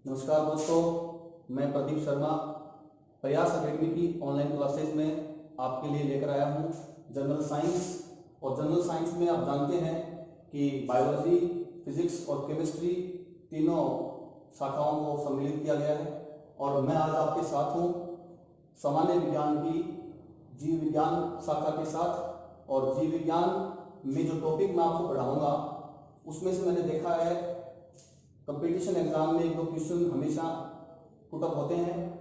नमस्कार दोस्तों, मैं प्रदीप शर्मा प्रयास एकेडमी की ऑनलाइन क्लासेज में आपके लिए लेकर आया हूँ जनरल साइंस। और जनरल साइंस में आप जानते हैं कि बायोलॉजी, फिजिक्स और केमिस्ट्री तीनों शाखाओं को सम्मिलित किया गया है। और मैं आज आपके साथ हूँ सामान्य विज्ञान की जीव विज्ञान शाखा के साथ। और जीव विज्ञान में जो टॉपिक मैं आपको पढ़ाऊँगा उसमें से मैंने देखा है कंपटीशन एग्जाम में एक दो क्वेश्चन हमेशा पुटअप होते हैं।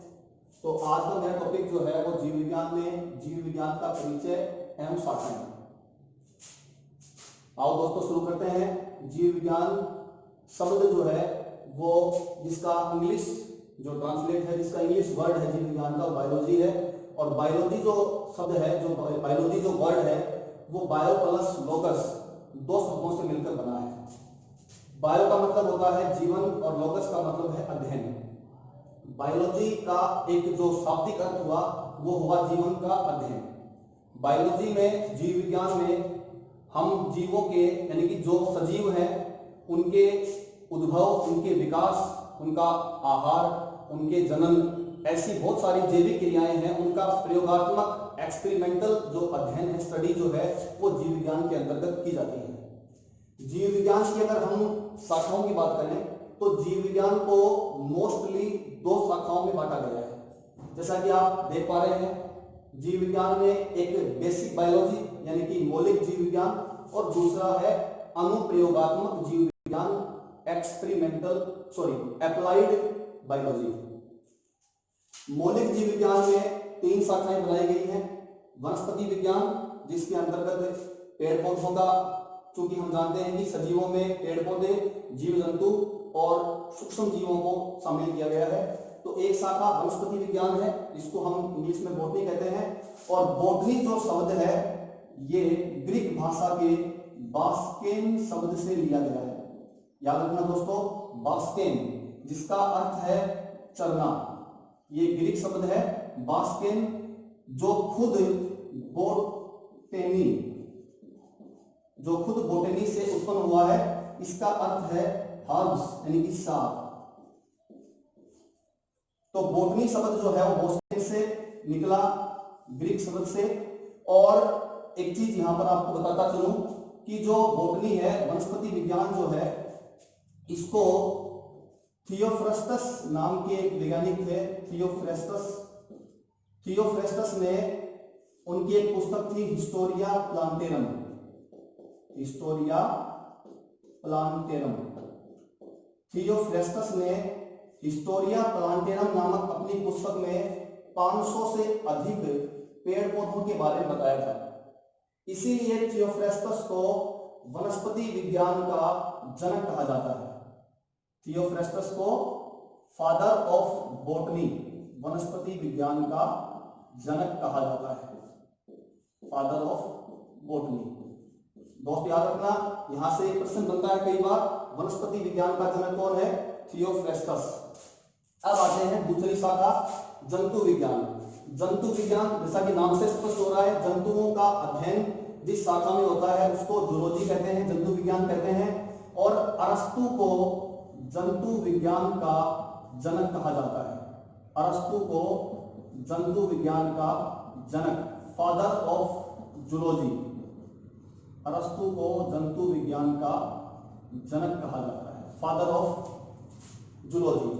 तो आज का मेरा टॉपिक जो है वो जीव विज्ञान में जीव विज्ञान का परिचय एवं शाखाएं। आओ दोस्तों शुरू करते हैं। जीव विज्ञान शब्द जो है वो जिसका इंग्लिश जो ट्रांसलेट है, जिसका इंग्लिश वर्ड है जीव विज्ञान का, बायोलॉजी है। और बायोलॉजी जो शब्द है, जो बायोलॉजी जो वर्ड है वो बायो प्लस लोगस दो शब्दों से मिलकर बना है। बायो का मतलब होता है जीवन और लोगस का मतलब है अध्ययन। बायोलॉजी का एक जो शाब्दिक अर्थ हुआ वो हुआ जीवन का अध्ययन। बायोलॉजी में, जीव विज्ञान में हम जीवों के यानी कि जो सजीव हैं उनके उद्भव, उनके विकास, उनका आहार, उनके जनन, ऐसी बहुत सारी जैविक क्रियाएं हैं, उनका प्रयोगात्मक एक्सपेरिमेंटल जो अध्ययन है, स्टडी जो है वो जीव विज्ञान के अंतर्गत की जाती है। जीव विज्ञान की अगर हम शाखाओं की बात करें तो जीव विज्ञान को मोस्टली दो शाखाओं में बांटा गया है। जैसा कि आप देख पा रहे हैं, जीव विज्ञान में एक बेसिक बायोलॉजी यानी कि मौलिक जीव विज्ञान और दूसरा है अनुप्रयोगात्मक जीव विज्ञान, अप्लाइड बायोलॉजी। मौलिक जीव विज्ञान में तीन शाखाएं बनाई गई हैं। वनस्पति विज्ञान, जिसके अंतर्गत पेड़ पौधों का, चूंकि हम जानते हैं कि सजीवों में पेड़ पौधे, जीव जंतु और सूक्ष्म जीवों को शामिल किया गया है, तो एक शाखा वनस्पति विज्ञान है जिसको हम इंग्लिश में बॉटनी कहते हैं। और बॉटनी जो शब्द है ये ग्रीक भाषा के बास्केन शब्द से लिया गया है। याद रखना दोस्तों, बास्केन जिसका अर्थ है चरना, ये ग्रीक शब्द है बास्केन, जो खुद बोटेनी से उत्पन्न हुआ है। इसका अर्थ है हर्ब्स यानी कि साग। तो बोटनी शब्द जो है वो बोस्केन से निकला, ग्रीक शब्द से। और एक चीज यहां पर आपको बताता चलूं कि जो बोटनी है, वनस्पति विज्ञान जो है, इसको थियोफ्रास्टस नाम के एक वैज्ञानिक थे, थियोफ्रास्टस ने, उनकी एक पुस्तक थी हिस्टोरिया प्लांटेरम। थियोफ्रास्टस ने हिस्टोरिया प्लांटेरम नामक अपनी पुस्तक में 500 से अधिक पेड़ पौधों के बारे में बताया था। इसीलिए थियोफ्रास्टस को वनस्पति विज्ञान का जनक कहा जाता है। थियोफ्रास्टस को फादर ऑफ बॉटनी, वनस्पति विज्ञान का जनक कहा जाता है, फादर ऑफ बॉटनी। दोस्त याद रखना, यहां से प्रश्न बनता है कई बार, वनस्पति विज्ञान का जनक कौन है? थियोफ्रास्टस। अब आते हैं दूसरी शाखा, जंतु विज्ञान। जंतु विज्ञान जैसा कि नाम से स्पष्ट हो रहा है, जंतुओं का अध्ययन जिस शाखा में होता है उसको जूलॉजी कहते हैं, जंतु विज्ञान कहते हैं। और अरस्तु को जंतु विज्ञान का जनक कहा जाता है। अरस्तु को जंतु विज्ञान का जनक, फादर ऑफ जूलॉजी। अरस्तु को जंतु विज्ञान का जनक कहा जाता है, फादर ऑफ जूलॉजी।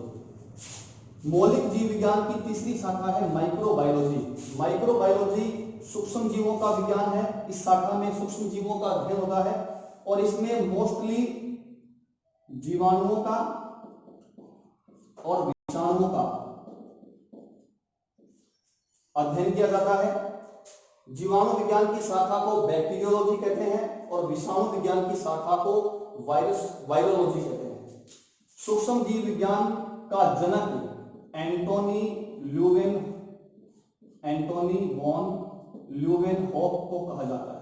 मौलिक जीव विज्ञान की तीसरी शाखा है माइक्रोबायोलॉजी। माइक्रोबायोलॉजी सूक्ष्म जीवों का विज्ञान है। इस शाखा में सूक्ष्म जीवों का अध्ययन होता है और इसमें मोस्टली जीवाणुओं का और विषाणुओं का अध्ययन किया जाता है। जीवाणु विज्ञान की शाखा को बैक्टीरियोलॉजी कहते हैं और विषाणु विज्ञान की शाखा को वायरोलॉजी कहते हैं। सूक्ष्म जीव विज्ञान का जनक एंटोनी वॉन ल्यूवेनहॉक को कहा जाता है।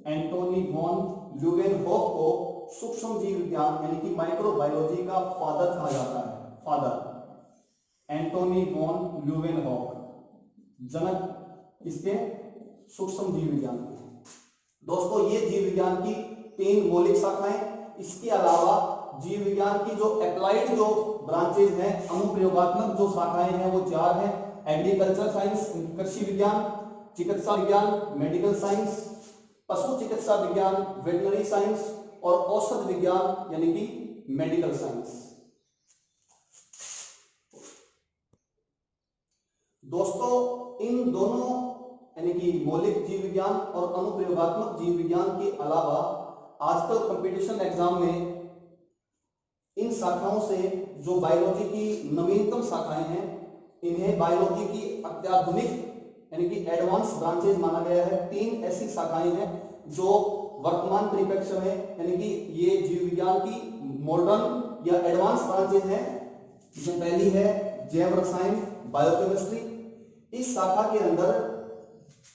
एंटोनी वॉन ल्यूवेनहॉक को सूक्ष्म जीव विज्ञान यानी कि माइक्रोबायोलॉजी का फादर कहा जाता है। फादर एंटोनी वॉन ल्यूवेनहॉक, जनक इसके सूक्ष्म जीव विज्ञान की। दोस्तों ये जीव विज्ञान की तीन मौलिक शाखाएं। इसके अलावा जीव विज्ञान की जो अप्लाइड जो ब्रांचेज हैं, अनुप्रयोगात्मक जो शाखाएं हैं वो 4 हैं। एग्रीकल्चर साइंस, कृषि विज्ञान, चिकित्सा विज्ञान, मेडिकल साइंस, पशु चिकित्सा विज्ञान, वेटनरी साइंस, और औषध विज्ञान यानी कि मेडिकल साइंस। दोस्तों इन दोनों यानी कि मौलिक जीव विज्ञान और अनुप्रयोगात्मक जीव विज्ञान के अलावा आजकल कंपटीशन एग्जाम में इन शाखाओं से जो बायोलॉजी की नवीनतम शाखाएं हैं, इन्हें बायोलॉजी की अत्याधुनिक यानी कि एडवांस ब्रांचेज माना गया है। 3 ऐसी शाखाएं हैं जो वर्तमान परिप्रेक्ष्य में यानी कि ये जीव विज्ञान की मॉडर्न या एडवांस ब्रांचेज हैं। जिसमें पहली है जैव रसायन, बायोकेमिस्ट्री। इस शाखा के अंदर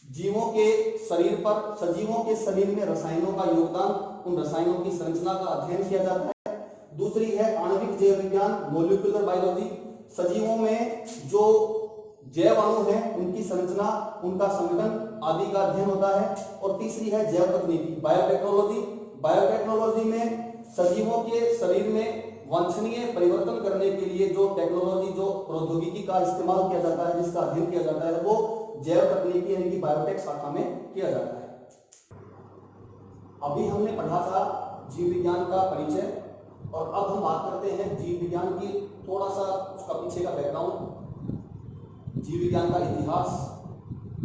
जीवों के शरीर पर, सजीवों के शरीर में रसायनों का योगदान, उन रसायनों की संरचना का अध्ययन किया जाता है। दूसरी है आणविक जैव विज्ञान, मॉलिक्यूलर बायोलॉजी। सजीवों में जो जैव अणु हैं उनकी संरचना, उनका संगठन आदि का अध्ययन होता है। और तीसरी है जैव तकनीकी, बायोटेक्नोलॉजी। बायोटेक्नोलॉजी में सजीवों के शरीर में वांछनीय परिवर्तन करने के लिए जो टेक्नोलॉजी, जो प्रौद्योगिकी का इस्तेमाल किया जाता है, जिसका अध्ययन किया जाता है, वो जैव तकनीकी यानी कि बायोटेक शाखा में किया जाता है। अभी हमने पढ़ा था जीव विज्ञान का परिचय, और अब हम बात करते हैं जीव विज्ञान की थोड़ा सा उसका पीछे का बैकग्राउंड, जीव विज्ञान का इतिहास।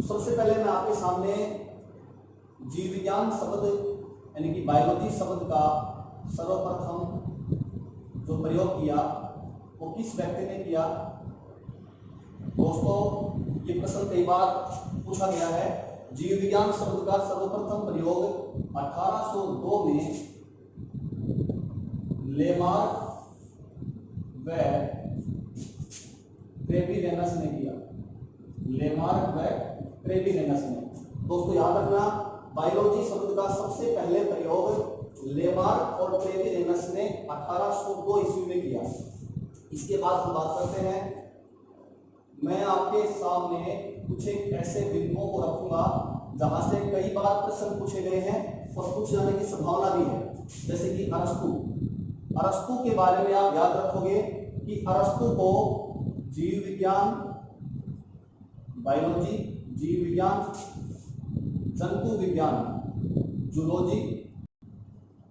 सबसे पहले मैं आपके सामने जीव विज्ञान शब्द यानी कि बायोलॉजी शब्द का सर्वप्रथम जो प्रयोग किया वो किस व्यक्ति ने किया। दोस्तों ये प्रश्न कई बार पूछा गया है। जीव विज्ञान शब्द का सर्वप्रथम प्रयोग 1802 में लेमार्क व ट्रेविरेनस ने किया। लेमार्क व ट्रेविरेनस ने। दोस्तों याद रखना, बायोलॉजी शब्द का सबसे पहले प्रयोग लेमार्क और ट्रेविरेनस ने 1802 ईस्वी में किया। इसके बाद हम बात करते हैं, मैं आपके सामने कुछ एक ऐसे बिंदुओं को रखूंगा जहां से कई बार प्रश्न पूछे गए हैं और पूछे जाने की संभावना भी है। जैसे कि अरस्तु के बारे में आप याद रखोगे कि अरस्तु को जीव विज्ञान, बायोलॉजी, जीव विज्ञान, जंतु विज्ञान, जूलॉजी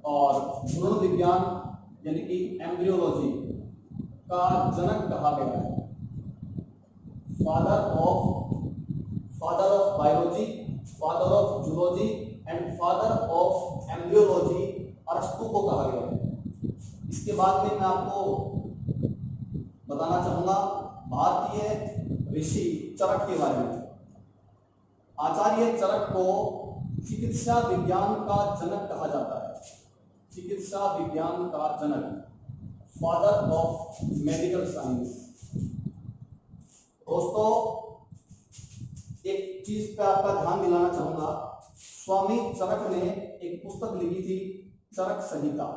और भ्रूण विज्ञान यानी कि एम्ब्रियोलॉजी का जनक कहा गया है। Father of biology, father of zoology and father of embryology अरस्तु को कहा गया है। इसके बाद में मैं आपको बताना चाहूंगा भारतीय ऋषि चरक के बारे में। आचार्य चरक को चिकित्सा विज्ञान का जनक कहा जाता है। चिकित्सा विज्ञान का जनक, फादर ऑफ मेडिकल साइंस। दोस्तों एक चीज पे आपका ध्यान दिलाना चाहूंगा, स्वामी चरक ने एक पुस्तक लिखी थी, चरक संहिता।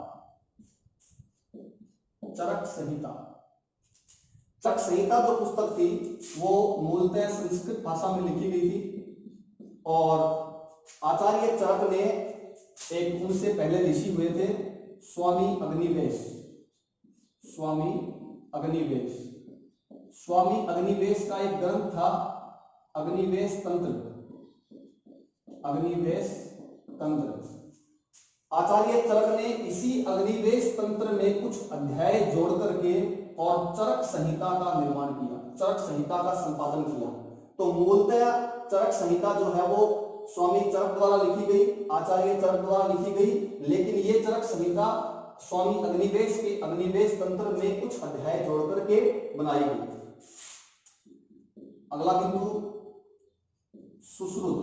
चरक संहिता, चरक संहिता जो पुस्तक थी वो मूलतः संस्कृत भाषा में लिखी गई थी। और आचार्य चरक ने एक उनसे पहले ऋषि हुए थे स्वामी अग्निवेश। स्वामी अग्निवेश, स्वामी अग्निवेश का एक ग्रंथ था अग्निवेश तंत्र। अग्निवेश तंत्र। आचार्य चरक ने इसी अग्निवेश तंत्र में कुछ अध्याय जोड़ करके और चरक संहिता का निर्माण किया, चरक संहिता का संपादन किया। तो मूलतः चरक संहिता जो है वो स्वामी चरक द्वारा लिखी गई, आचार्य चरक द्वारा लिखी गई, लेकिन ये चरक संहिता स्वामी अग्निवेश के अग्निवेश तंत्र में कुछ अध्याय जोड़ करके बनाई गई। अगला बिंदु सुश्रुत,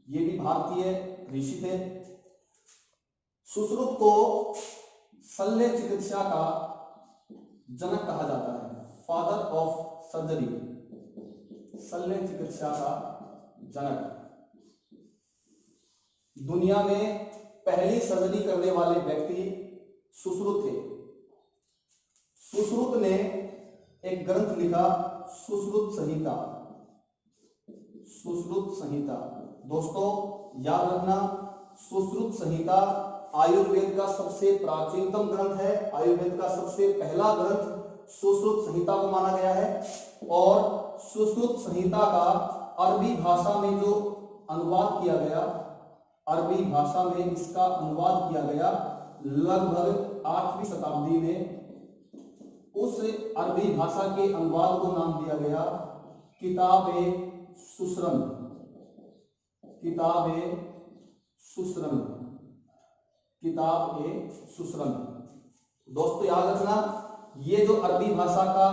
ये भी भारतीय ऋषि थे। सुश्रुत को शल्य चिकित्सा का जनक कहा जाता है, फादर ऑफ सर्जरी। शल्य चिकित्सा का जनक। दुनिया में पहली सर्जरी करने वाले व्यक्ति सुश्रुत थे। सुश्रुत ने एक ग्रंथ लिखा, सुश्रुत संहिता। सुश्रुत संहिता। दोस्तों याद रखना, सुश्रुत संहिता आयुर्वेद का सबसे प्राचीनतम ग्रंथ है। आयुर्वेद का सबसे पहला ग्रंथ सुश्रुत संहिता को माना गया है। और सुश्रुत संहिता का अरबी भाषा में जो अनुवाद किया गया, अरबी भाषा में इसका अनुवाद किया गया लगभग 8वीं शताब्दी में। उस अरबी भाषा के अनुवाद को नाम दिया गया किताब-ए सुश्रम। किताब-ए सुश्रम, किताब-ए सुश्रम। दोस्तों याद रखना, ये जो अरबी भाषा का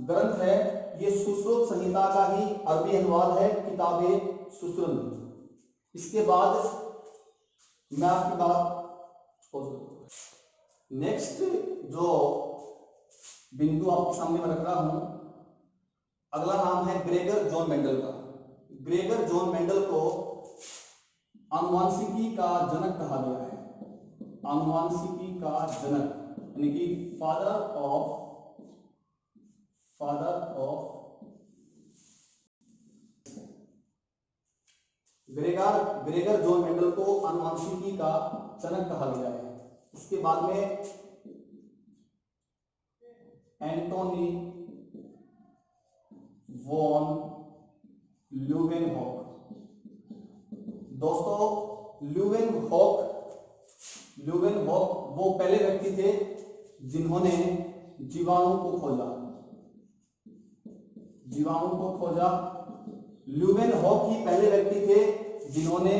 ग्रंथ है ये सुश्रुत संहिता का ही अरबी अनुवाद है, किताब-ए सुश्रम। इसके बाद मैं आपकी बात नेक्स्ट जो बिंदु आपके सामने मैं रख रहा हूं, अगला नाम है ग्रेगर जॉन मेंडल का। ग्रेगर जॉन मेंडल को आनुवांशिकी का जनक कहा गया है। आनुवांशिकी का जनक यानी कि father of Gregor John Mendel को आनुवांशिकी का जनक कहा गया है। इसके बाद में एंटोनी वॉन ल्यूवेनहॉक। दोस्तों ल्यूवेनहॉक वो पहले व्यक्ति थे जिन्होंने जीवाणु को खोजा। ल्यूवेनहॉक ही पहले व्यक्ति थे जिन्होंने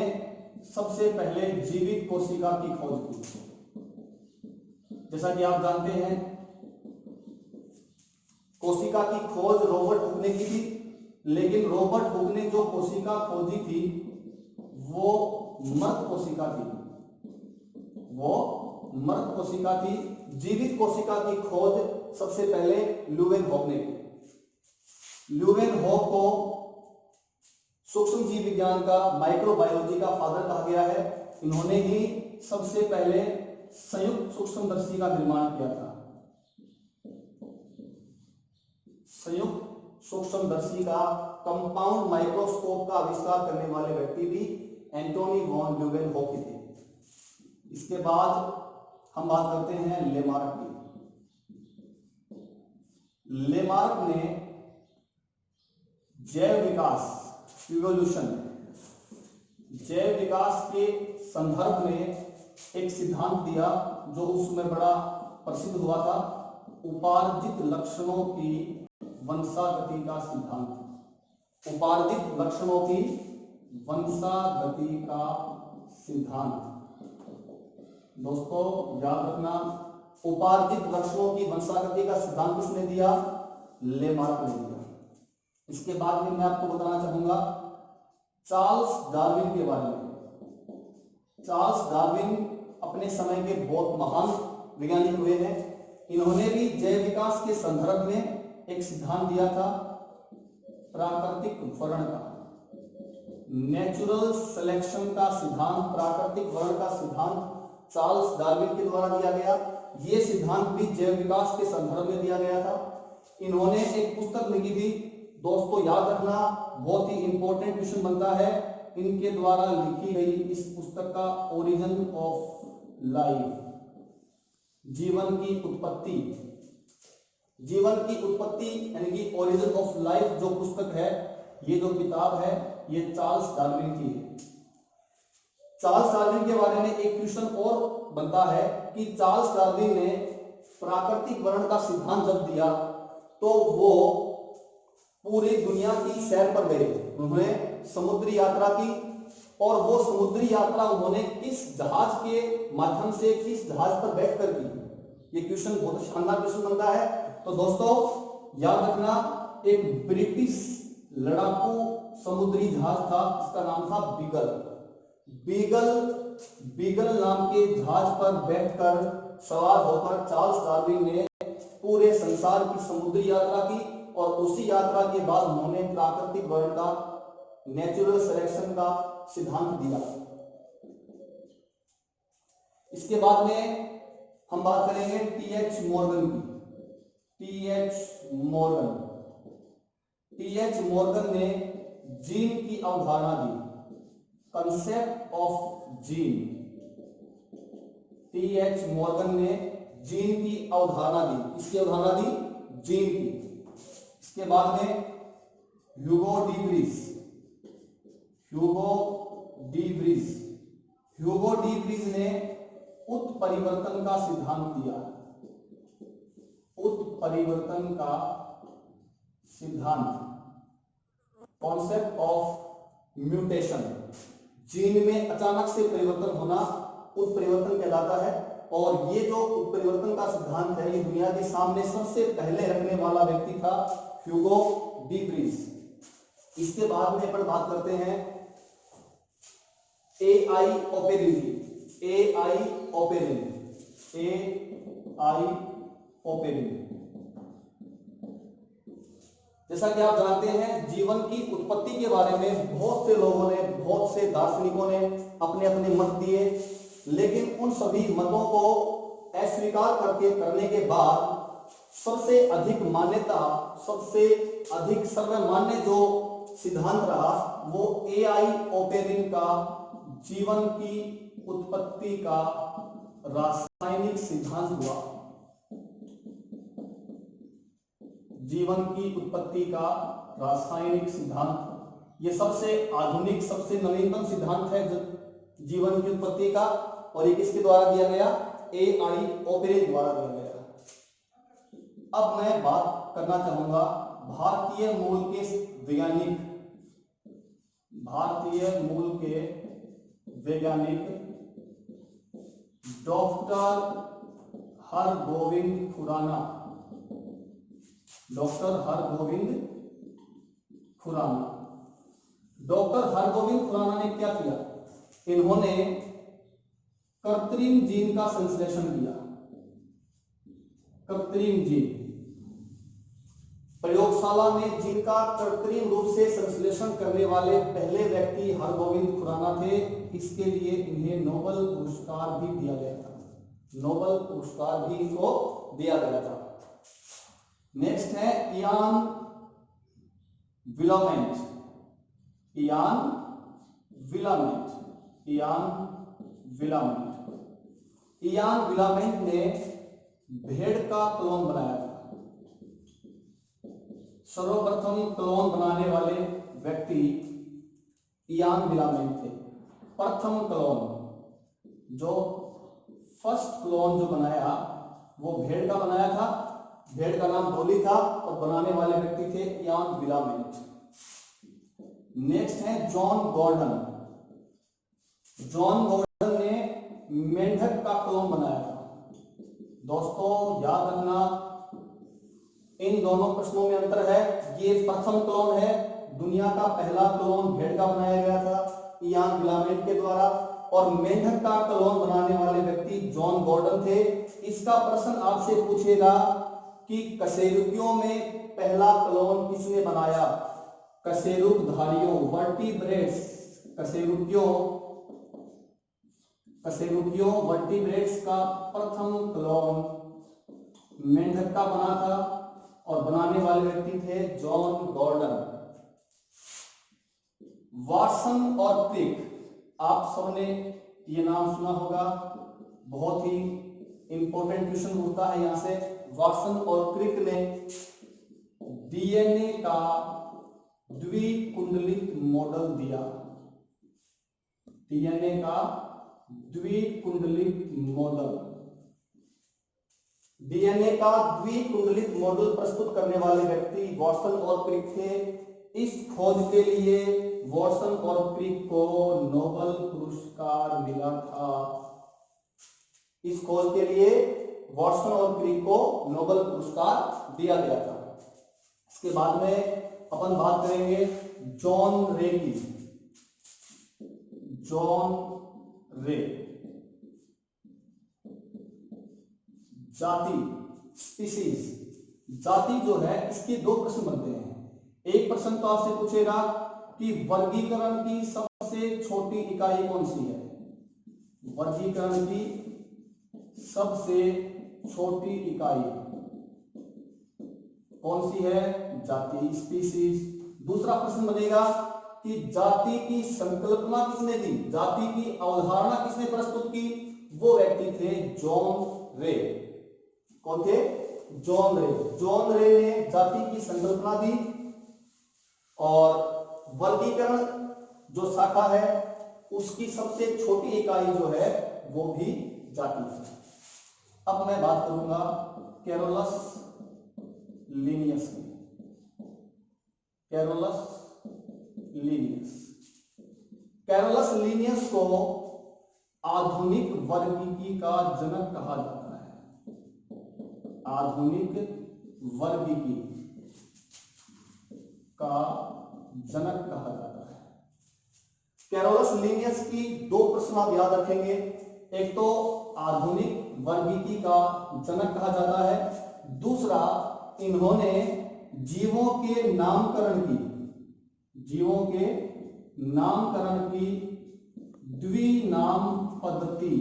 सबसे पहले जीवित कोशिका की खोज की। जैसा कि आप जानते हैं कोशिका की खोज रॉबर्ट हुक ने की थी, लेकिन रॉबर्ट हुक ने जो कोशिका खोजी थी वो मृत कोशिका थी। जीवित कोशिका की खोज सबसे पहले ल्यूवेनहॉक ने की। ल्यूवेनहॉक को सूक्ष्म जीव विज्ञान का, माइक्रोबायोलॉजी का फादर कहा गया है। इन्होंने ही सबसे पहले संयुक्त सूक्ष्मदर्शी का निर्माण किया था। संयुक्त सूक्ष्मदर्शी का, कंपाउंड माइक्रोस्कोप का आविष्कार करने वाले व्यक्ति भी एंटोनी वॉन ल्यूवेनहॉक ही थे। इसके बाद हम बात करते हैं लेमार्क की। लेमार्क ने जैव विकास, इवोल्यूशन, जैव विकास के संदर्भ में एक सिद्धांत दिया जो उस समय बड़ा प्रसिद्ध हुआ था, उपार्जित लक्षणों की वंशागति का सिद्धांत। उपार्जित लक्षणों की वंशागति का सिद्धांत। दोस्तों याद रखना, उपार्जित लक्षणों की वंशागति का सिद्धांत किसने दिया? लेमार्क ने दिया। इसके बाद में मैं आपको बताना चाहूंगा चार्ल्स डार्विन के बारे में। चार्ल्स डार्विन अपने समय के बहुत महान वैज्ञानिक हुए हैं। इन्होंने भी जैव विकास के संदर्भ में एक सिद्धांत दिया था प्राकृतिक वर्ण का, नेचुरल सिलेक्शन का सिद्धांत। प्राकृतिक वर्ण का सिद्धांत चार्ल्स डार्विन के द्वारा दिया गया। यह सिद्धांत भी जैव विकास के संदर्भ में दिया गया था। इन्होंने एक पुस्तक लिखी थी, दोस्तों याद रखना, बहुत ही इंपॉर्टेंट क्वेश्चन बनता है। इनके द्वारा लिखी गई इस पुस्तक का ओरिजिन ऑफ लाइफ, जीवन की उत्पत्ति यानी कि ओरिजिन ऑफ लाइफ जो पुस्तक है, ये जो किताब है, ये चार्ल्स डार्विन की है। चार्ल्स डार्विन के बारे में एक क्वेश्चन और बनता है कि चार्ल्स डार्विन ने प्राकृतिक वर्ण का सिद्धांत जब दिया तो वो पूरी दुनिया की सैर पर गए। उन्होंने समुद्री यात्रा की, और वो समुद्री यात्रा उन्होंने किस जहाज के माध्यम से, किस जहाज पर बैठकर की? ये क्वेश्चन बहुत शानदार क्वेश्चन बनता है। तो दोस्तों याद रखना, एक ब्रिटिश लड़ाकू समुद्री जहाज था, इसका नाम था बीगल नाम के जहाज पर बैठकर, सवार होकर चार्ल्स डार्विन ने पूरे संसार की समुद्री यात्रा की, और उसी यात्रा के बाद उन्होंने प्राकृतिक वर्ण का, नेचुरल सिलेक्शन का सिद्धांत दिया। इसके बाद में हम बात करेंगे टी.एच. मॉर्गन की। टी.एच. मॉर्गन ने जीन की अवधारणा दी, concept of gene. T.H. Morgan ने जीन की अवधारणा दी। किसकी अवधारणा दी? जीन की। इसके बाद में Hugo de Vries. Hugo de Vries ने उत्परिवर्तन का सिद्धांत दिया। उत्परिवर्तन का सिद्धांत, कॉन्सेप्ट ऑफ म्यूटेशन। जीन में अचानक से परिवर्तन होना उत्परिवर्तन कहलाता है। और ये जो उत्परिवर्तन का सिद्धांत है, ये दुनिया के सामने सबसे पहले रखने वाला व्यक्ति था ह्यूगो डी व्रीज। इसके बाद में अपन बात करते हैं AI ओपेरिन। जैसा कि आप जानते हैं, जीवन की उत्पत्ति के बारे में बहुत से लोगों ने, बहुत से दार्शनिकों ने अपने अपने मत दिए, लेकिन उन सभी मतों को अस्वीकार करने के बाद सबसे अधिक मान्यता, सबसे अधिक सर्वमान्य जो सिद्धांत रहा वो AI ओपेरिन का जीवन की उत्पत्ति का रासायनिक सिद्धांत हुआ। जीवन की उत्पत्ति का रासायनिक सिद्धांत, ये सबसे आधुनिक, सबसे नवीनतम सिद्धांत है जीवन की उत्पत्ति का। और ये किसके द्वारा दिया गया? AI ओपेरिन द्वारा दिया गया। अब मैं बात करना चाहूंगा भारतीय मूल के वैज्ञानिक डॉक्टर हरगोविंद खुराना। डॉक्टर हरगोविंद खुराना ने क्या किया? इन्होंने कृत्रिम जीन का संश्लेषण किया। कृत्रिम जीन, प्रयोगशाला में जीन का कृत्रिम रूप से संश्लेषण करने वाले पहले व्यक्ति हरगोविंद खुराना थे। इसके लिए इन्हें नोबेल पुरस्कार भी दिया गया था। नोबेल पुरस्कार भी इनको दिया गया था। नेक्स्ट है इयान विलामेंट ने भेड़ का क्लोन बनाया था। सर्वप्रथम क्लोन बनाने वाले व्यक्ति इयान विलामेंट थे। प्रथम क्लोन, जो फर्स्ट क्लोन जो बनाया वो भेड़ का बनाया था। भेड़ का नाम डोली था और बनाने वाले व्यक्ति थे इयान विलामेंट। नेक्स्ट है जॉन गॉर्डन ने मेंढक का क्लोन बनाया था। दोस्तों याद रखना, इन दोनों प्रश्नों में अंतर है। ये प्रथम क्लोन है, दुनिया का पहला क्लोन भेड़ का बनाया गया था इयान विलामेंट के द्वारा, और मेंढक का क्लोन बनाने वाले व्यक्ति जॉन गॉर्डन थे। इसका प्रश्न आपसे पूछेगा कि कशेरुकियों में पहला क्लोन किसने बनाया? कशेरुकधारियों, वर्टिब्रेट्स, कशेरुकियों वर्टिब्रेट्स का प्रथम क्लोन मेंढक का बना था और बनाने वाले व्यक्ति थे जॉन गॉर्डन। वाटसन और क्रिक, आप सबने ये नाम सुना होगा, बहुत ही इंपॉर्टेंट क्वेश्चन होता है यहां से। वाटसन और क्रिक ने डीएनए का द्विकुंडलित मॉडल दिया। डीएनए का द्विकुंडलित मॉडल, डीएनए का द्विकुंडलित मॉडल प्रस्तुत करने वाले व्यक्ति वाटसन और क्रिक थे। इस खोज के लिए वाटसन और क्रिक को नोबेल पुरस्कार मिला था। इस खोज के लिए वाटसन और क्रिक को नोबेल पुरस्कार दिया गया था। इसके बाद में अपन बात करेंगे जॉन रे की। जॉन रे, जाति, स्पीसीज, जाति जो है इसके दो प्रश्न बनते हैं। एक प्रश्न तो आपसे पूछेगा कि वर्गीकरण की सबसे छोटी इकाई कौन सी है? वर्गीकरण की सबसे छोटी इकाई कौन सी है? जाति, स्पीसीज। दूसरा प्रश्न बनेगा कि जाति की संकल्पना किसने दी? जाति की अवधारणा किसने प्रस्तुत की? वो व्यक्ति थे जॉन रे। कौन थे? जॉन रे। जॉन रे ने जाति की संकल्पना दी और वर्गीकरण जो शाखा है उसकी सबसे छोटी इकाई जो है वो भी जाति है। अब मैं बात करूंगा कैरोलस लिनियस की। Carolus Linnaeus. कैरोलस लिनियस को आधुनिक वर्गीकी का जनक कहा जाता है। आधुनिक वर्गीकी का जनक कहा जाता है। कैरोलस लिनियस की दो प्रश्न आप याद रखेंगे। एक तो आधुनिक वर्गीकी का जनक कहा जाता है, दूसरा इन्होंने जीवों के नामकरण की द्विनाम पद्धति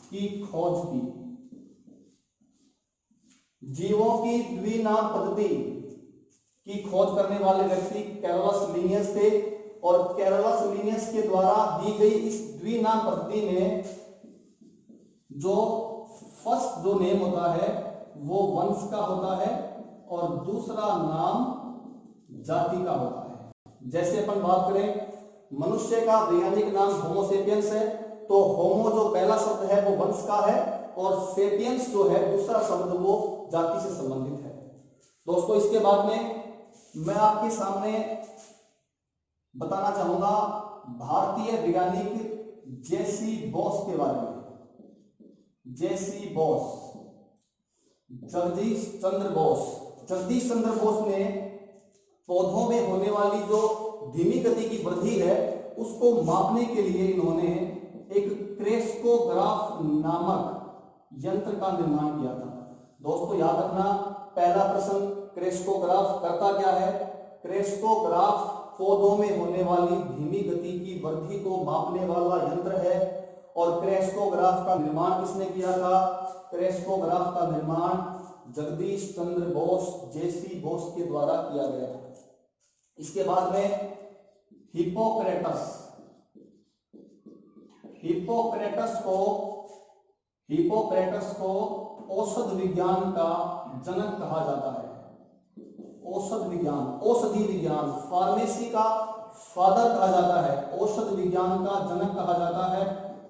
की खोज की। जीवों की द्विनाम पद्धति की खोज करने वाले व्यक्ति कैरोलस लिनियस थे और कैरोलस लिनियस के द्वारा दी गई इस द्विनाम पद्धति में जो फर्स्ट जो नेम होता है वो वंश का होता है और दूसरा नाम जाति का होता है। जैसे अपन बात करें मनुष्य का वैज्ञानिक नाम होमोसेपियंस है, तो होमो जो पहला शब्द है वो वंश का है और सेपियंस जो है दूसरा शब्द वो जाति से संबंधित है। दोस्तों इसके बाद में मैं आपके सामने बताना चाहूंगा भारतीय वैज्ञानिक जेसी बोस के बारे में। जेसी बोस, जगदीश चंद्र बोस। जगदीश चंद्र बोस ने पौधों में होने वाली जो धीमी गति की वृद्धि है उसको मापने के लिए इन्होंने एक क्रेस्कोग्राफ नामक यंत्र का निर्माण किया था। दोस्तों याद रखना, पहला प्रश्न क्रेस्कोग्राफ करता क्या है? क्रेस्कोग्राफ पौधों में होने वाली धीमी गति की वृद्धि को मापने वाला यंत्र है और क्रेस्कोग्राफ का निर्माण किसने किया था? क्रेस्कोग्राफ का निर्माण जगदीश चंद्र बोस, जेसी बोस के द्वारा किया गया था। इसके बाद में हिप्पोक्रेटस। हिप्पोक्रेटस को औषध विज्ञान का जनक कहा जाता है। औषधि विज्ञान, फार्मेसी का फादर कहा जाता है, औषध विज्ञान का जनक कहा जाता है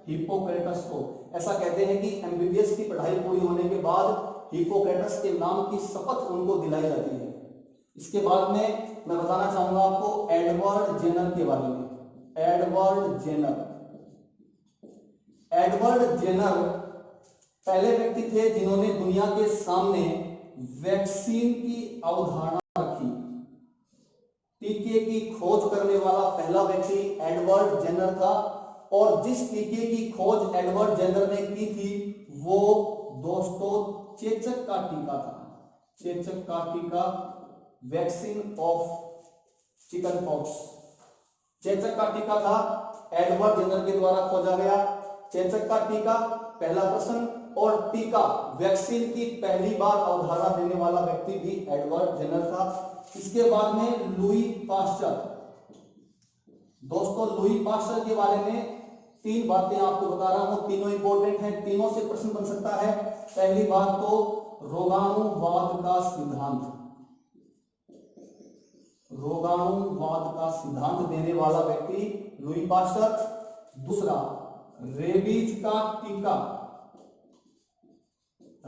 हिप्पोक्रेटस को। ऐसा कहते हैं कि एमबीबीएस की पढ़ाई पूरी होने के बाद हिप्पोक्रेटस के नाम की शपथ उनको दिलाई जाती है। इसके बाद में मैं बताना चाहूंगा आपको एडवर्ड जेनर के बारे में। एडवर्ड जेनर पहले व्यक्ति थे जिन्होंने दुनिया के सामने वैक्सीन की अवधारणा रखी। टीके की खोज करने वाला पहला व्यक्ति एडवर्ड जेनर था और जिस टीके की खोज एडवर्ड जेनर ने की थी वो दोस्तों चेचक का टीका था। चेचक का टीका, वैक्सीन ऑफ चिकन पॉक्स। चेचक का टीका था, एडवर्ड जेनर के द्वारा खोजा गया। चेचक का टीका पहला प्रश्न और टीका वैक्सीन की पहली बार अवधारणा देने वाला व्यक्ति भी एडवर्ड जेनर था। इसके बाद में लुई पास्चर। दोस्तों लुई पास्चर के बारे में तीन बातें आपको बता रहा हूं, तीनों इंपॉर्टेंट हैं, तीनों से प्रश्न बन सकता है। पहली बात तो रोगाणुवाद का सिद्धांत। रोगाणुवाद का सिद्धांत देने वाला व्यक्ति लुई पास्चर। दूसरा रेबीज का टीका,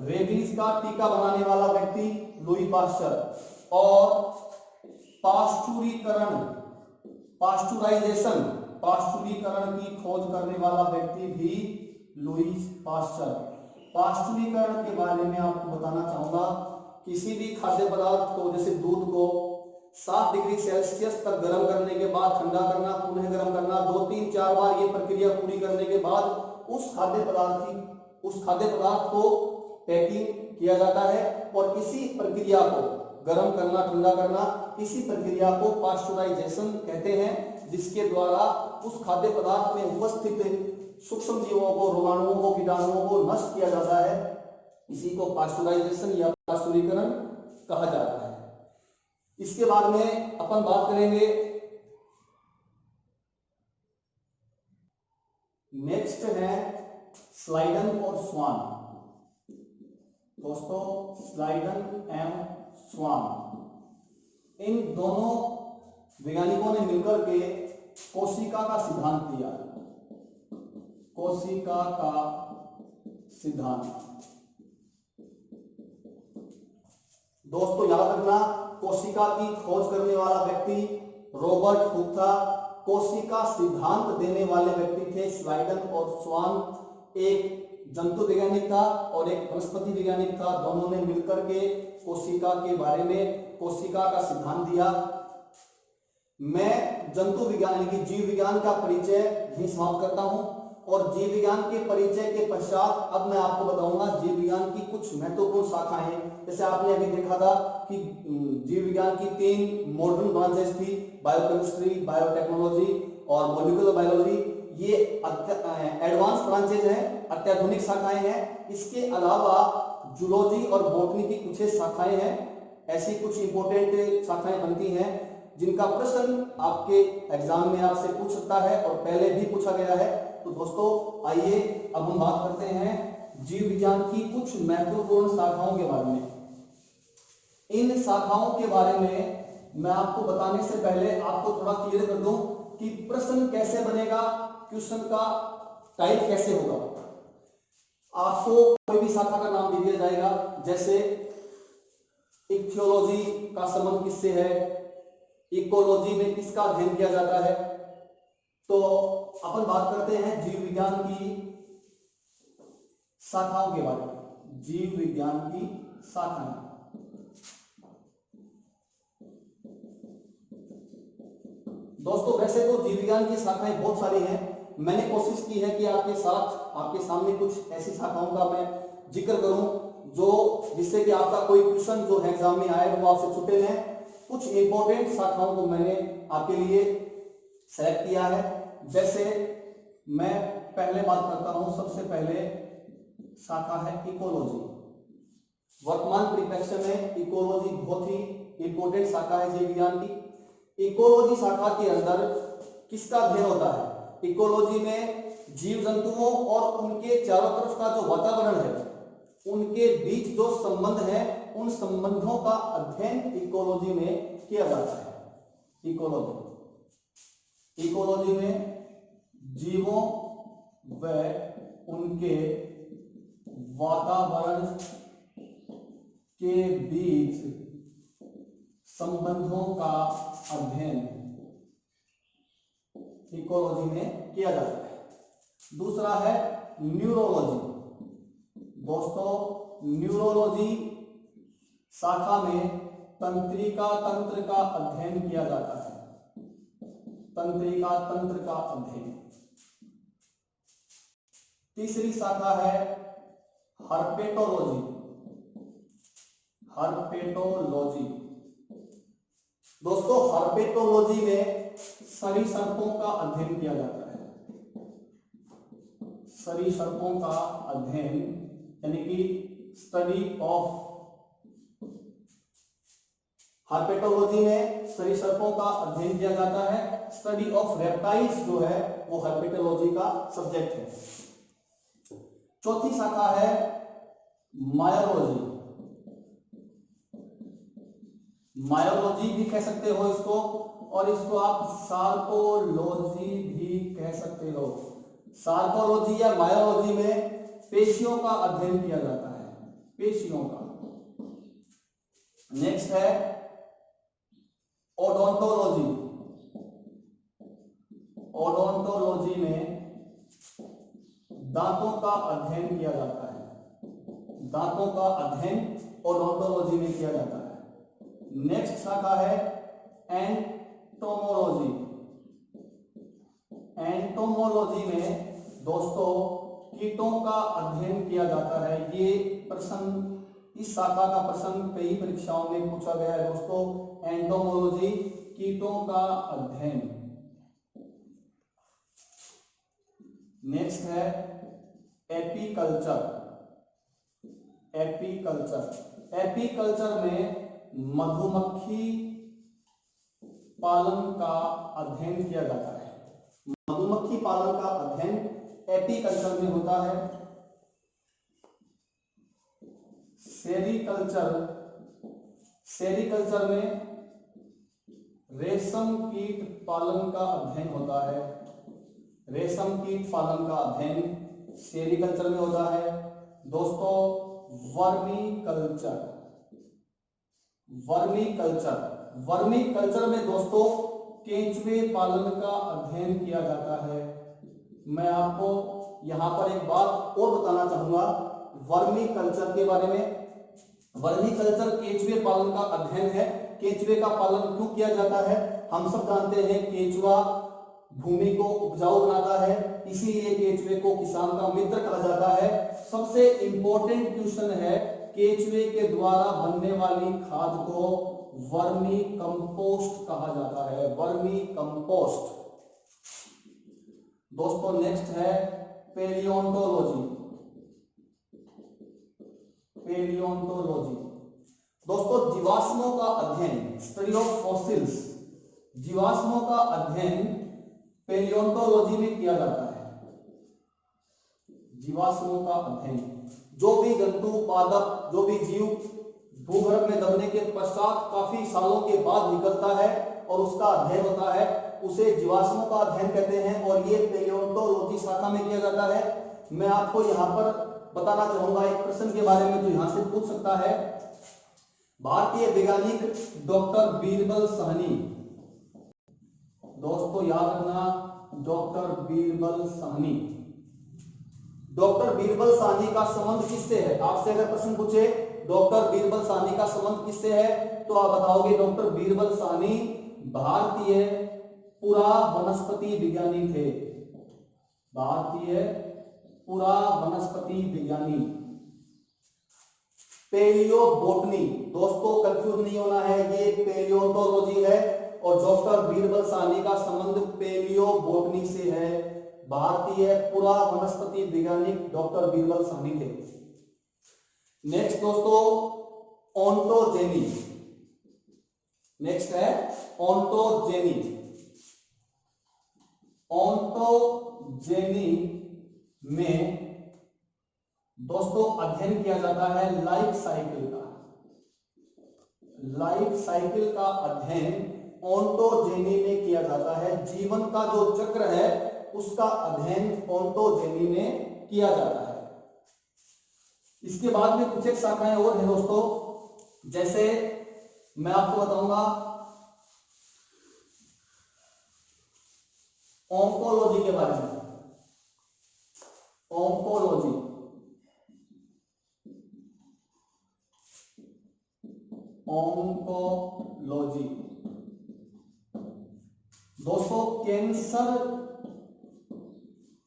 रेबीज का टीका बनाने वाला व्यक्ति लुई पास्चर। और पास्चुरीकरण, पास्चुरीकरण की खोज करने वाला व्यक्ति भी लुई पास्चर। पास्चुरीकरण के बारे में आपको बताना चाहूंगा, किसी भी खाद्य पदार्थ को जैसे दूध को 7 डिग्री सेल्सियस तक गर्म करने के बाद ठंडा करना, पुनः गर्म करना, 2-3-4 बार ये प्रक्रिया पूरी करने के बाद उस खाद्य पदार्थ को पैकिंग किया जाता है और इसी प्रक्रिया को गर्म करना, ठंडा करना, इसी प्रक्रिया को पास्चुराइजेशन कहते हैं, जिसके द्वारा उस खाद्य पदार्थ में उपस्थित सूक्ष्म जीवों को, रोगाणुओं को, कीटाणुओं को नष्ट किया जाता है। इसी को पास्चुराइजेशन या पास्चुरीकरण कहा जाता है। इसके बाद में अपन बात करेंगे, नेक्स्ट है स्लाइडन और स्वान। दोस्तों स्लाइडन एंड स्वान, इन दोनों वैज्ञानिकों ने मिलकर के कोशिका का सिद्धांत दिया। कोशिका का सिद्धांत। दोस्तों याद रखना, कोशिका की खोज करने वाला व्यक्ति रॉबर्ट हुक था। कोशिका सिद्धांत देने वाले व्यक्ति थे स्लाइडन और स्वान। एक जंतु वैज्ञानिक था और एक वनस्पति वैज्ञानिक था। दोनों ने मिलकर के कोशिका के बारे में कोशिका का सिद्धांत दिया। मैं जंतु विज्ञान यानी कि जीव विज्ञान का परिचय यही समाप्त करता हूं और जीव विज्ञान के परिचय के पश्चात अब मैं आपको बताऊंगा जीव विज्ञान की कुछ महत्वपूर्ण शाखाएं। जैसे आपने अभी देखा था कि जीव विज्ञान की 3 मॉडर्न ब्रांचेस थी, बायोकेमिस्ट्री, बायोटेक्नोलॉजी और मॉलिक्यूलर बायोलॉजी। ये एडवांस ब्रांचेज हैं, अत्याधुनिक शाखाएं हैं। इसके अलावा जूलॉजी और बॉटनी की कुछ शाखाएं हैं। ऐसी कुछ इंपॉर्टेंट शाखाएं बनती हैं जिनका प्रश्न आपके एग्जाम में आपसे पूछ सकता है और पहले भी पूछा गया है। तो दोस्तों आइए अब हम बात करते हैं जीव विज्ञान की कुछ महत्वपूर्ण शाखाओं के बारे में। इन शाखाओं के बारे में मैं आपको बताने से पहले आपको थोड़ा क्लियर कर दूं कि प्रश्न कैसे बनेगा, क्वेश्चन का टाइप कैसे होगा। आपको कोई भी शाखा का नाम दे दिया जाएगा, जैसे इक्थियोलॉजी का संबंध किससे है, इकोलॉजी में किसका अध्ययन किया जाता है। तो अपन बात करते हैं जीव विज्ञान की शाखाओं के बारे में। जीव विज्ञान की शाखाएं। दोस्तों वैसे तो जीव विज्ञान की शाखाएं बहुत सारी हैं। मैंने कोशिश की है कि आपके साथ आपके सामने कुछ ऐसी शाखाओं का मैं जिक्र करूं जो जिससे कि आपका कोई क्वेश्चन जो है एग्जाम में आए वो आपसे छूटे नहीं। कुछ इंपॉर्टेंट शाखाओं को मैंने आपके लिए सेलेक्ट किया है। जैसे मैं पहले बात करता हूं, सबसे पहले शाखा है इकोलॉजी। वर्तमान परिप्रेक्ष्य में इकोलॉजी बहुत ही इंपॉर्टेंट शाखा है जीव विज्ञान की। इकोलॉजी शाखा के अंदर किसका अध्ययन होता है? इकोलॉजी में जीव जंतुओं और उनके चारों तरफ का जो वातावरण है उनके बीच जो संबंध है उन संबंधों का अध्ययन इकोलॉजी में किया जाता है। इकोलॉजी में जीवों व उनके वातावरण के बीच संबंधों का अध्ययन इकोलॉजी में किया जाता है। दूसरा है न्यूरोलॉजी। दोस्तों न्यूरोलॉजी शाखा में तंत्रिका तंत्र का अध्ययन किया जाता है। तंत्रिका तंत्र का अध्ययन। तीसरी शाखा है हर्पेटोलॉजी। हर्पेटोलॉजी। दोस्तों हर्पेटोलॉजी में सरीसृपों का अध्ययन किया जाता है। सरीसृपों का अध्ययन यानी कि स्टडी ऑफ। हर्पेटोलॉजी में सरीसृपों का अध्ययन किया जाता है। स्टडी ऑफ रेप्टाइल्स जो है वो हर्पेटोलॉजी का सब्जेक्ट है। चौथी शाखा है मायोलॉजी। मायोलॉजी भी कह सकते हो इसको, और इसको आप सार्कोलॉजी भी कह सकते हो। सार्कोलॉजी या मायोलॉजी में पेशियों का अध्ययन किया जाता है। पेशियों का। नेक्स्ट है ओडोंटोलॉजी। ओडोंटोलॉजी में दांतों का अध्ययन किया जाता है। दांतों का अध्ययन ओडोंटोलॉजी में किया जाता है। नेक्स्ट शाखा है एंटोमोलॉजी। एंटोमोलॉजी में दोस्तों कीटों का अध्ययन किया जाता है। ये प्रश्न, इस शाखा का प्रश्न कई परीक्षाओं में पूछा गया है दोस्तों। एंटोमोलॉजी कीटों का अध्ययन। नेक्स्ट है एपीकल्चर। एपीकल्चर। एपीकल्चर में मधुमक्खी पालन का अध्ययन किया जाता है। मधुमक्खी पालन का अध्ययन एपीकल्चर में होता है, सेरीकल्चर में रेशम कीट पालन का अध्ययन होता है, रेशम कीट पालन का अध्ययन सेरीकल्चर में होता है। दोस्तों वर्मी कल्चर में दोस्तों केंचुए पालन का अध्ययन किया जाता है। मैं आपको यहां पर एक बात और बताना चाहूंगा वर्मी कल्चर के बारे में। वर्मी कल्चर केंचुए पालन का अध्ययन है। केंचुए का पालन क्यों किया जाता है? हम सब जानते हैं केंचुआ भूमि को उपजाऊ बनाता है, इसीलिए केंचुए को किसान का मित्र कहा जाता है। सबसे इंपॉर्टेंट क्वेश्चन है, केंचुए के द्वारा बनने वाली खाद को वर्मी कंपोस्ट कहा जाता है, वर्मी कंपोस्ट। दोस्तों नेक्स्ट है पेलियोंटोलॉजी। दोस्तों जीवाश्मों का अध्ययन, स्टडी ऑफ फॉसिल्स, जीवाश्मों का अध्ययन पेलियोंटोलॉजी में किया जाता है। जीवाश्मों का अध्ययन, जो भी जंतु पादप, जो भी जीव भूगर्भ में दबने के पश्चात काफी सालों के बाद निकलता है और उसका अध्ययन होता है, उसे जीवाश्मों का अध्ययन कहते हैं और ये पेलियोंटोलॉजी शाखा में किया जाता है। मैं आपको यहाँ पर बताना चाहूंगा एक प्रश्न के बारे में जो यहाँ से पूछ सकता है। भारतीय वैज्ञानिक डॉक्टर बीरबल साहनी, दोस्तों याद रखना डॉक्टर बीरबल साहनी। डॉक्टर बीरबल साहनी का संबंध किससे है? आपसे अगर प्रश्न पूछे डॉक्टर बीरबल साहनी का संबंध किससे है तो आप बताओगे डॉक्टर बीरबल साहनी भारतीय पुरा वनस्पति विज्ञानी थे, भारतीय पुरा वनस्पति विज्ञानी। पेलियोबोटनी, दोस्तों कंफ्यूज नहीं होना है, ये पेलियोंटोलॉजी है और डॉक्टर बीरबल साहनी का संबंध पेलियोबोटनी से है। भारतीय पुरा वनस्पति वैज्ञानिक डॉक्टर बीरबल साहनी थे। नेक्स्ट दोस्तों ओंटोजेनी, नेक्स्ट है ओंटोजेनी। ओंटोजेनी में दोस्तों अध्ययन किया जाता है लाइफ साइकिल का, लाइफ साइकिल का अध्ययन ओंटोजेनी में किया जाता है। जीवन का जो चक्र है उसका अध्ययन ओंटोजेनी में किया जाता है। इसके बाद में कुछ एक शाखाएं और हैं दोस्तों, जैसे मैं आपको बताऊंगा ओंकोलॉजी के बारे में। ओंकोलॉजी, ओंकोलॉजी दोस्तों कैंसर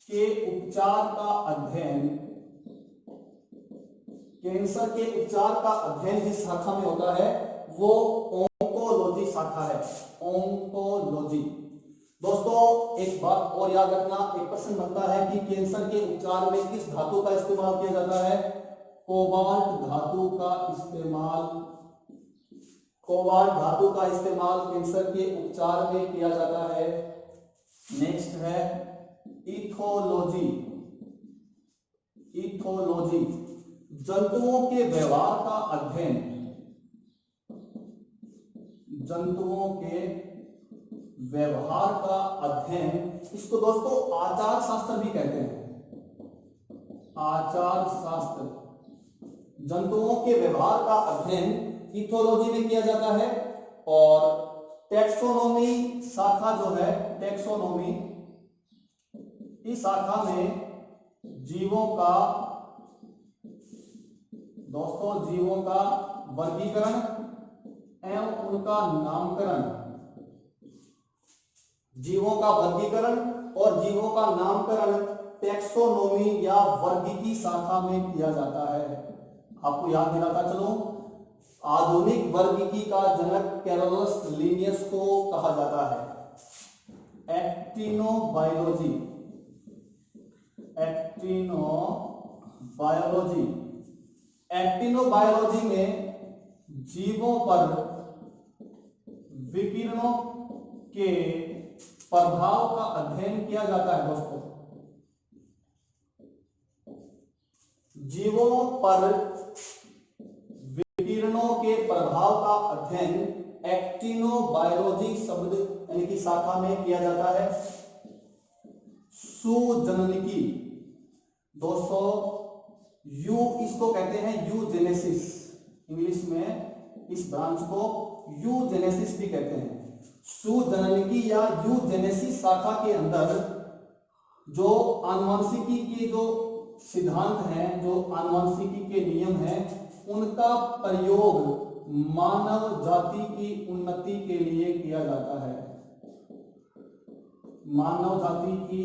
के उपचार का अध्ययन, कैंसर के उपचार का अध्ययन जिस शाखा में होता है वो ओंकोलॉजी शाखा है, ओंकोलॉजी। दोस्तों एक बात और याद रखना, एक प्रश्न बनता है कि कैंसर के उपचार में किस धातु का इस्तेमाल किया जाता है? कोबाल्ट धातु का इस्तेमाल, कोबाल्ट धातु का इस्तेमाल कैंसर के उपचार में किया जाता है। नेक्स्ट है इथोलॉजी, इथोलॉजी जंतुओं के व्यवहार का अध्ययन, जंतुओं के व्यवहार का अध्ययन, इसको दोस्तों आचार शास्त्र भी कहते हैं, आचार शास्त्र। जंतुओं के व्यवहार का अध्ययन इथोलॉजी में किया जाता है। और टैक्सोनॉमी शाखा जो है, टैक्सोनॉमी, इस शाखा में जीवों का दोस्तों, जीवों का वर्गीकरण एवं उनका नामकरण, जीवों का वर्गीकरण और जीवों का नामकरण टैक्सोनॉमी या वर्गीकी शाखा में किया जाता है। आपको याद दिलाता चलो, आधुनिक वर्गीकी का जनक कैरोलस लिनियस को कहा जाता है। एक्टिनोबायोलॉजी, एक्टिनोबायोलॉजी, एक्टिनोबायोलॉजी में जीवों पर विकिरणों के प्रभाव का अध्ययन किया जाता है दोस्तों। जीवों पर विकिरणों के प्रभाव का अध्ययन एक्टिनोबायोलॉजी शब्द यानी कि शाखा में किया जाता है। सुजननिकी दोस्तों, यू इसको कहते हैं यूजेनेसिस, इंग्लिश में इस ब्रांच को यूजेनेसिस भी कहते हैं। सुजननिकी या यूजेनेसिस शाखा के अंदर जो आनुवंशिकी के जो सिद्धांत हैं, जो आनुवंशिकी के नियम हैं, उनका प्रयोग मानव जाति की उन्नति के लिए किया जाता है। मानव जाति की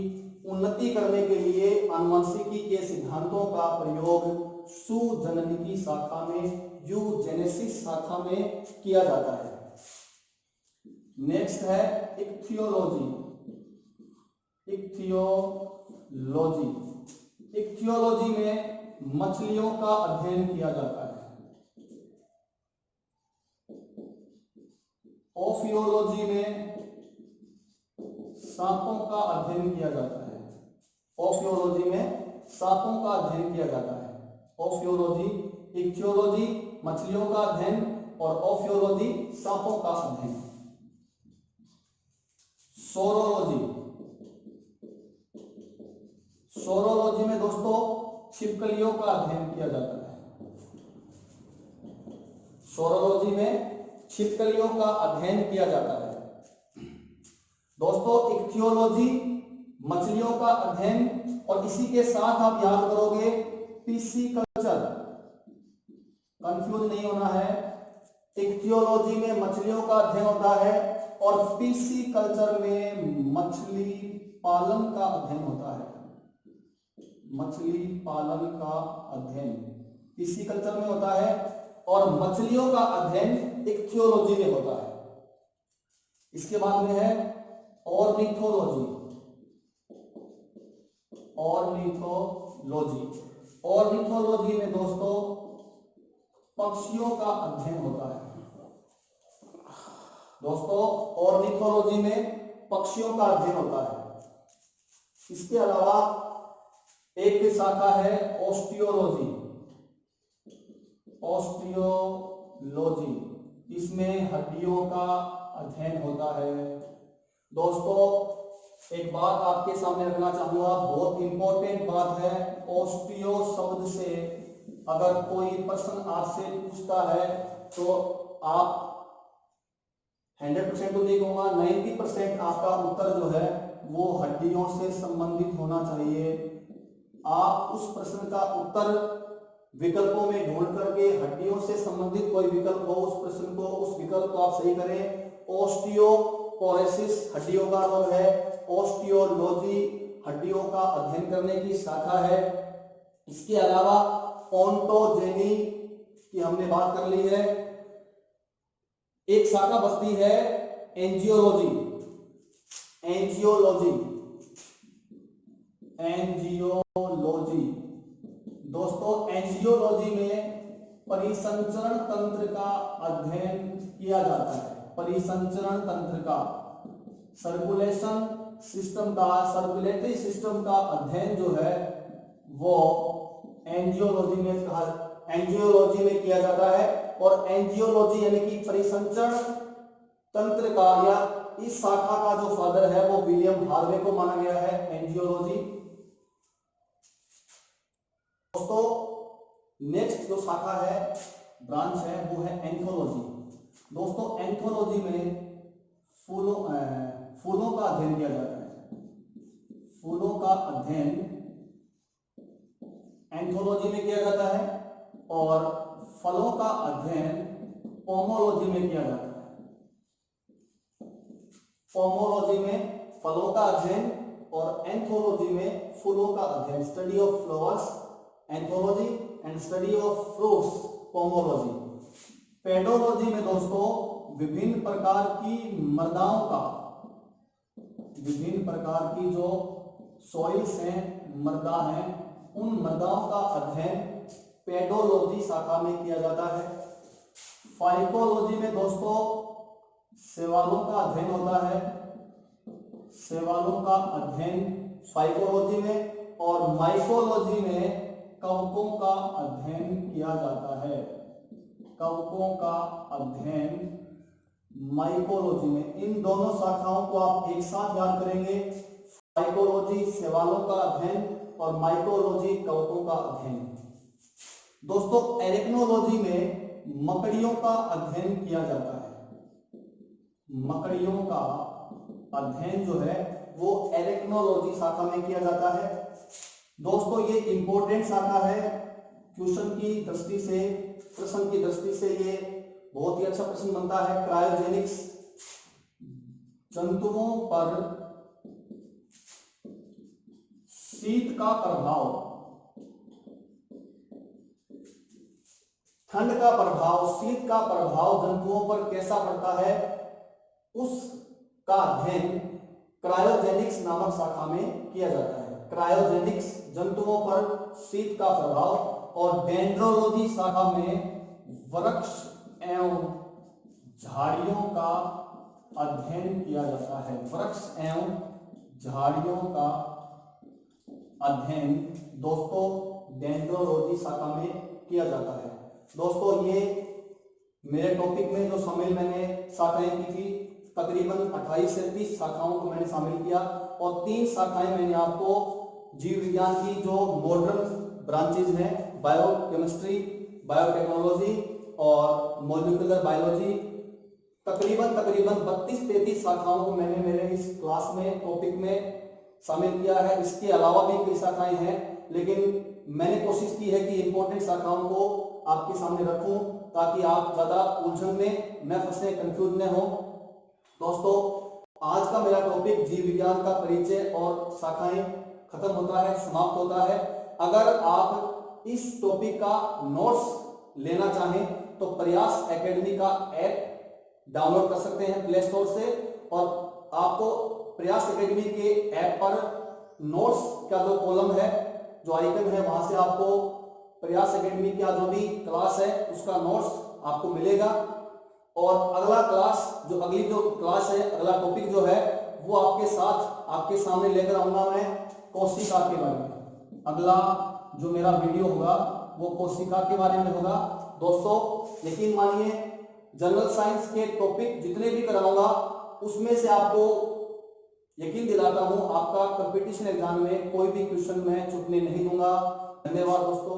उन्नति करने के लिए आनुवंशिकी के सिद्धांतों का प्रयोग सुजननिकी शाखा में, यूजेनेसिस शाखा में किया जाता है। नेक्स्ट है इक्थियोलॉजी। इक्थियोलॉजी, इक्थियोलॉजी में मछलियों का अध्ययन किया जाता है। ओफियोलॉजी में सांपों का अध्ययन किया जाता है। ओफियोलॉजी में सांपों का अध्ययन किया जाता है। ओफियोलॉजी, इक्थियोलॉजी मछलियों का अध्ययन और ओफियोलॉजी सांपों का अध्ययन। सोरोलॉजी, सोरोलॉजी में दोस्तों छिपकलियों का अध्ययन किया जाता है। सोरोलॉजी में छिपकलियों का अध्ययन किया जाता है। दोस्तों इक्थियोलॉजी मछलियों का अध्ययन, और इसी के साथ आप याद करोगे पिसीकल्चर, कंफ्यूज नहीं होना है। इक्थियोलॉजी में मछलियों का अध्ययन होता है और पिसीकल्चर में मछली पालन का अध्ययन होता है। मछली पालन का अध्ययन पिसीकल्चर में होता है और मछलियों का अध्ययन इक्थियोलॉजी में होता है। इसके बाद में है ऑर्निथोलॉजी। ऑर्निथोलॉजी, ऑर्निथोलॉजी में दोस्तों पक्षियों का अध्ययन होता है। दोस्तों ऑर्निथोलॉजी में पक्षियों का अध्ययन होता है। इसके अलावा एक शाखा है ऑस्टियोलॉजी। ऑस्टियोलॉजी, इसमें हड्डियों का अध्ययन होता है। दोस्तों एक बात आपके सामने रखना चाहूंगा, बहुत इंपॉर्टेंट बात है। ऑस्टियो शब्द से अगर कोई प्रश्न आपसे पूछता है तो आप 100% तो नहीं कहूंगा, 90% आपका उत्तर जो है वो हड्डियों से संबंधित होना चाहिए। आप उस प्रश्न का उत्तर विकल्पों में ढूंढ करके हड्डियों से संबंधित कोई विकल्प हो, उस प्रश्न को, उस विकल्प को आप सही करें। ऑस्टियोपोरोसिस हड्डियों का रोग है। ऑस्टियोलॉजी हड्डियों का अध्ययन करने की शाखा है। इसके अलावा ओंटोजेनी की हमने बात कर ली है। एक शाखा बचती है एंजियोलॉजी। एंजियोलॉजी, एंजियोलॉजी दोस्तों, एंजियोलॉजी में परिसंचरण तंत्र का अध्ययन किया जाता है। परिसंचरण तंत्र का, सर्कुलेशन सिस्टम का, सर्कुलेटरी सिस्टम का अध्ययन जो है वो एंजियोलॉजी में किया जाता है। और एंजियोलॉजी यानी कि परिसंचरण तंत्र का, या इस शाखा का जो फादर है वो विलियम हार्वे को माना गया है। एंजियोलॉजी दोस्तों, नेक्स्ट जो शाखा है, ब्रांच है, वो है एंथोलॉजी। दोस्तों एंथोलॉजी में फूलों का अध्ययन किया जाता है। फूलों का अध्ययन एंथोलॉजी में किया जाता है और फलों का अध्ययन पोमोलॉजी में किया जाता है। पोमोलॉजी में फलों का अध्ययन और एंथोलॉजी में फूलों का अध्ययन, study of flowers anthology and study of fruits pomology. Pedology में दोस्तों विभिन्न प्रकार की मृदाओं का, विभिन्न प्रकार की जो सॉइल्स हैं, मृदा हैं, उन मृदाओं का अध्ययन पेडोलॉजी शाखा में किया जाता है। फाइकोलॉजी में दोस्तों शैवालों का अध्ययन होता है। शैवालों का अध्ययन फाइकोलॉजी में, और माइकोलॉजी में कवकों का अध्ययन किया जाता है। कवकों का अध्ययन माइकोलॉजी में। इन दोनों शाखाओं को आप एक साथ याद करेंगे, फाइकोलॉजी शैवालों का अध्ययन और माइकोलॉजी कवकों का अध्ययन। दोस्तों एरेक्नोलॉजी में मकड़ियों का अध्ययन किया जाता है। मकड़ियों का अध्ययन जो है वो एरेक्नोलॉजी शाखा में किया जाता है। दोस्तों ये इंपॉर्टेंट शाखा है, क्वेश्चन की दृष्टि से, प्रश्न की दृष्टि से ये बहुत ही अच्छा प्रश्न बनता है। क्रायोजेनिक्स, जंतुओं पर शीत का प्रभाव, ठंड का प्रभाव, शीत का प्रभाव जंतुओं पर कैसा पड़ता है, उसका अध्ययन क्रायोजेनिक्स नामक शाखा में किया जाता है। क्रायोजेनिक्स, जंतुओं पर शीत का प्रभाव। और डेंड्रोलॉजी शाखा में वृक्ष एवं झाड़ियों का अध्ययन किया जाता है। वृक्ष एवं झाड़ियों का अध्ययन दोस्तों डेंड्रोलॉजी शाखा में किया जाता है। दोस्तों ये मेरे टॉपिक में जो शामिल मैंने शाखाएं की थी, तकरीबन 28 से 30 शाखाओं को मैंने शामिल किया और 3 शाखाएं मैंने आपको जीव विज्ञान की जो मॉडर्न ब्रांचेज हैं, बायोकेमिस्ट्री, बायोटेक्नोलॉजी और मॉलिक्यूलर बायोलॉजी, तकरीबन 32-33 शाखाओं को मैंने मेरे इस क्लास में, टॉपिक में शामिल किया है। इसके अलावा भी कई शाखाएं हैं, लेकिन मैंने कोशिश की है कि इंपॉर्टेंट शाखाओं को आपके सामने रखूं ताकि आप ज्यादा उलझन में न फंसे, कंफ्यूज न हो। दोस्तों आज का मेरा टॉपिक जीव विज्ञान का परिचय और शाखाएं खत्म होता है, समाप्त होता है। अगर आप इस टॉपिक का नोट्स लेना चाहें तो प्रयास एकेडमी का ऐप डाउनलोड कर सकते हैं प्ले स्टोर से, और आपको प्रयास एकेडमी के ऐप पर नोट्स का जो कॉलम है, जो आइकन है, वहां से आपको प्रयास एकेडमी का जो भी क्लास है उसका नोट्स आपको मिलेगा। और अगला क्लास, जो अगली जो क्लास है, अगला टॉपिक जो है वो आपके साथ, आपके सामने लेकर आऊंगा मैं कोशिका के बारे में। अगला जो मेरा वीडियो होगा वो कोशिका के बारे में होगा। दोस्तों यकीन मानिए, जनरल साइंस के टॉपिक जितने भी कराऊंगा उसमें से आपको यकीन दिलाता हूं आपका कंपटीशन एग्जाम में कोई भी क्वेश्चन मैं छूटने नहीं दूंगा। धन्यवाद दोस्तों।